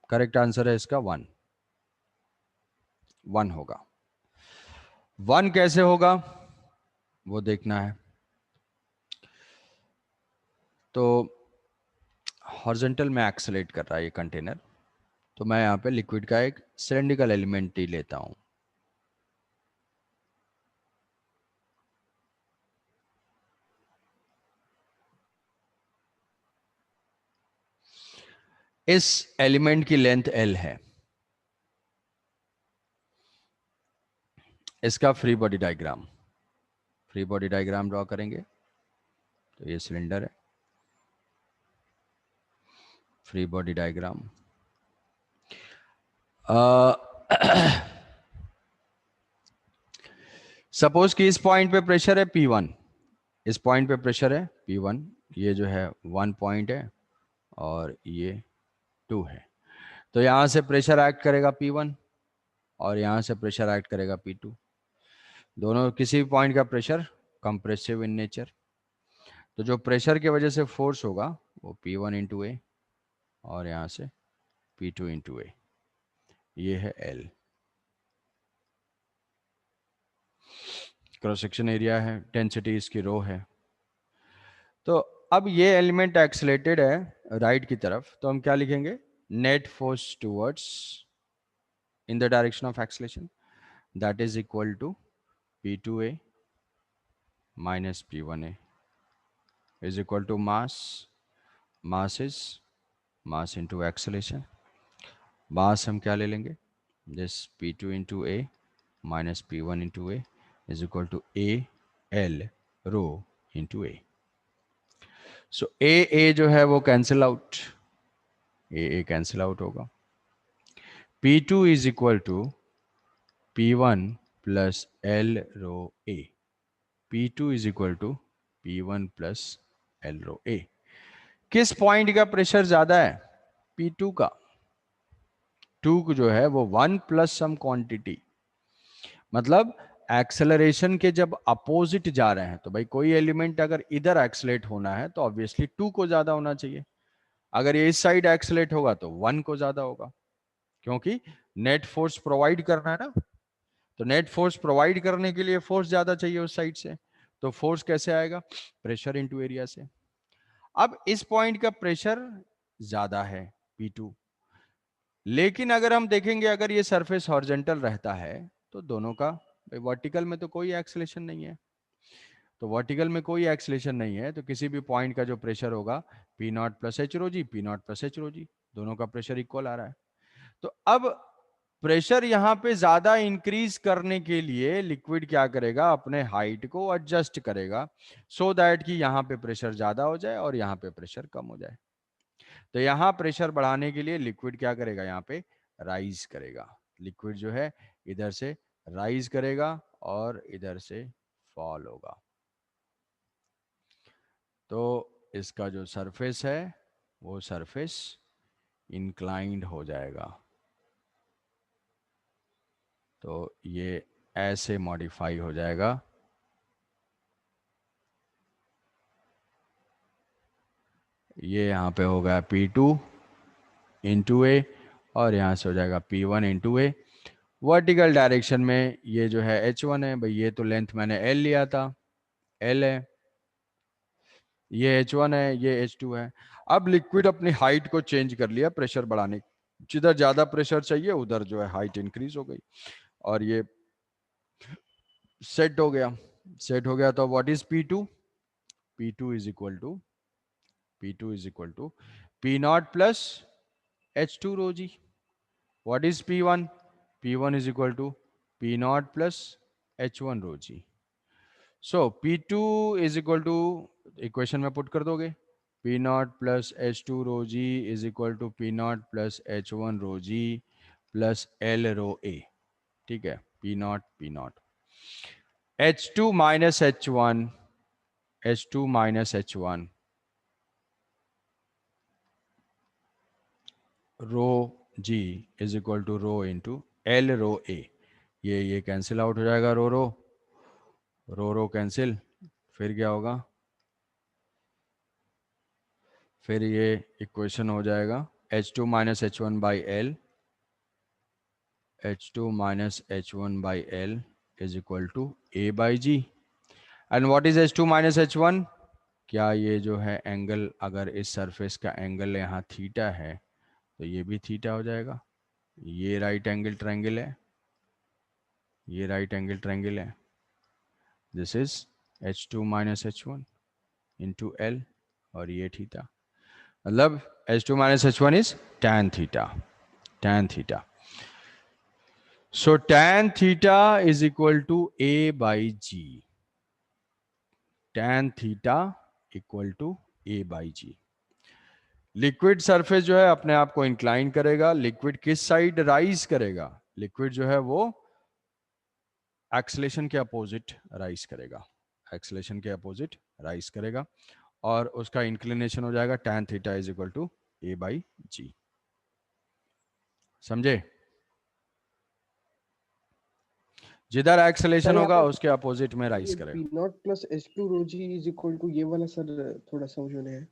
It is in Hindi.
करेक्ट आंसर है इसका 1, 1 होगा। 1 कैसे होगा वो देखना है। तो हॉरिजॉन्टल में एक्सेलेरेट कर रहा है ये कंटेनर, तो मैं यहाँ पे लिक्विड का एक सिलेंड्रिकल एलिमेंट ही लेता हूँ। इस एलिमेंट की लेंथ L है। इसका फ्री बॉडी डायग्राम ड्रॉ करेंगे। तो ये सिलेंडर है, फ्री बॉडी डायग्राम। सपोज कि इस पॉइंट पे प्रेशर है P1, इस पॉइंट पे प्रेशर है P1, ये जो है 1 पॉइंट है और ये 2 है। तो यहाँ से प्रेशर एक्ट करेगा P1 और यहाँ से प्रेशर एक्ट करेगा P2। दोनों किसी भी पॉइंट का प्रेशर कंप्रेसिव इन नेचर। तो जो प्रेशर की वजह से फोर्स होगा वो P1 इंटू ए और यहाँ से P2 इंटू ए, ये है L। क्रॉस सेक्शन एरिया है, डेंसिटी इसकी रो है। तो अब ये एलिमेंट एक्सलेटेड है राइट की तरफ, तो हम क्या लिखेंगे, net force towards in the direction of acceleration, that is equal to P2A minus P1A is equal to mass. Mass is mass into acceleration. मास हम क्या ले लेंगे, this P2 into A minus P1 into A is equal to A L rho into A. So A जो है वो cancel out, A cancel out होगा। P2 is equal to P1 plus L rho A. P2 is equal to P1 plus L rho A. किस पॉइंट का प्रेशर ज्यादा है, P2 का। 2 जो है वो 1 प्लस सम क्वांटिटी, मतलब एक्सेलरेशन के जब अपोजिट जा रहे हैं, तो भाई कोई एलिमेंट अगर इधर एक्सेलेरेट होना है तो ऑब्वियसली 2 को ज्यादा होना चाहिए। अगर ये इस साइड एक्सेलेरेट होगा तो 1 को ज्यादा होगा, क्योंकि नेट फोर्स प्रोवाइड करना है ना। तो नेट फोर्स प्रोवाइड करने के लिए फोर्स ज्यादा चाहिए उस साइड से। तो फोर्स कैसे आएगा, प्रेशर इनटू एरिया से। अब इस पॉइंट का प्रेशर ज्यादा है P2, लेकिन अगर हम देखेंगे अगर ये सरफेस हॉरिजॉन्टल रहता है तो दोनों का, वर्टिकल में तो कोई एक्सेलेरेशन नहीं है, तो वर्टिकल में कोई एक्सेलेरेशन नहीं है, तो किसी भी पॉइंट का जो प्रेशर होगा P not plus H rho G, P not plus H rho G, दोनों का प्रेशर इक्वल आ रहा है। तो अब प्रेशर यहां पे ज्यादा इंक्रीज करने के लिए लिक्विड क्या करेगा, अपने हाइट को एडजस्ट करेगा सो दैट कि यहां पे प्रेशर ज्यादा हो जाए और यहां पे प्रेशर कम हो जाए। तो यहां प्रेशर बढ़ाने के लिए लिक्विड क्या करेगा, यहां पे राइज करेगा। लिक्विड जो है इधर से राइज करेगा और इधर से फॉल होगा। तो इसका जो सरफेस है वो सरफेस इंक्लाइंड हो जाएगा। तो ये ऐसे मॉडिफाई हो जाएगा, ये यहाँ पे होगा P2 इंटू ए और यहाँ से हो जाएगा P1 इंटू ए। वर्टिकल डायरेक्शन में ये जो है H1 है, भाई ये तो लेंथ मैंने L लिया था, L है, ये H1 है, ये H2 है। अब लिक्विड अपनी हाइट को चेंज कर लिया प्रेशर बढ़ाने, जिधर ज्यादा प्रेशर चाहिए उधर जो है हाइट इंक्रीज हो गई और ये सेट हो गया। सेट हो गया तो what is P2, P2 is equal to P2 is equal to P not plus H2 rho G. What is P1, P1 is equal to P not plus H1 rho G. So P2 is equal to, equation में पुट कर दोगे, P not plus H2 rho G is equal to P not plus H1 rho G plus L rho A। ठीक है, P not H2 minus H1, H2 minus H1 rho G is equal to rho into L rho A। ये कैंसिल आउट हो जाएगा, रो कैंसिल, फिर क्या होगा, फिर ये इक्वेशन हो जाएगा H2 minus H1 by L, H2 minus H1 by L is equal to A by G. And what is H2 minus H1? क्या ये जो है एंगल, अगर इस सरफेस का एंगल यहाँ थीटा है तो ये भी थीटा हो जाएगा. ये राइट एंगल ट्रायंगल है, ये राइट एंगल ट्रायंगल है. This is H2 minus H1 into L और ये थीटा. मतलब H2 minus H1 is tan theta, tan theta. So tan theta is equal to A by G. Tan theta equal to A by G. Liquid surface जो है अपने आप को इंक्लाइन करेगा. लिक्विड किस साइड राइज करेगा? लिक्विड जो है वो एक्सेलेरेशन के अपोजिट राइज करेगा, एक्सेलेरेशन के अपोजिट राइज करेगा. और उसका इंक्लिनेशन हो जाएगा tan theta is equal to A by G. समझे? जिधर एक्सेलेरेशन होगा उसके अपोजिट में राइज करेगा. P0 plus H2 rho g is equal to ये वाला सर थोड़ा समझ में नहीं है.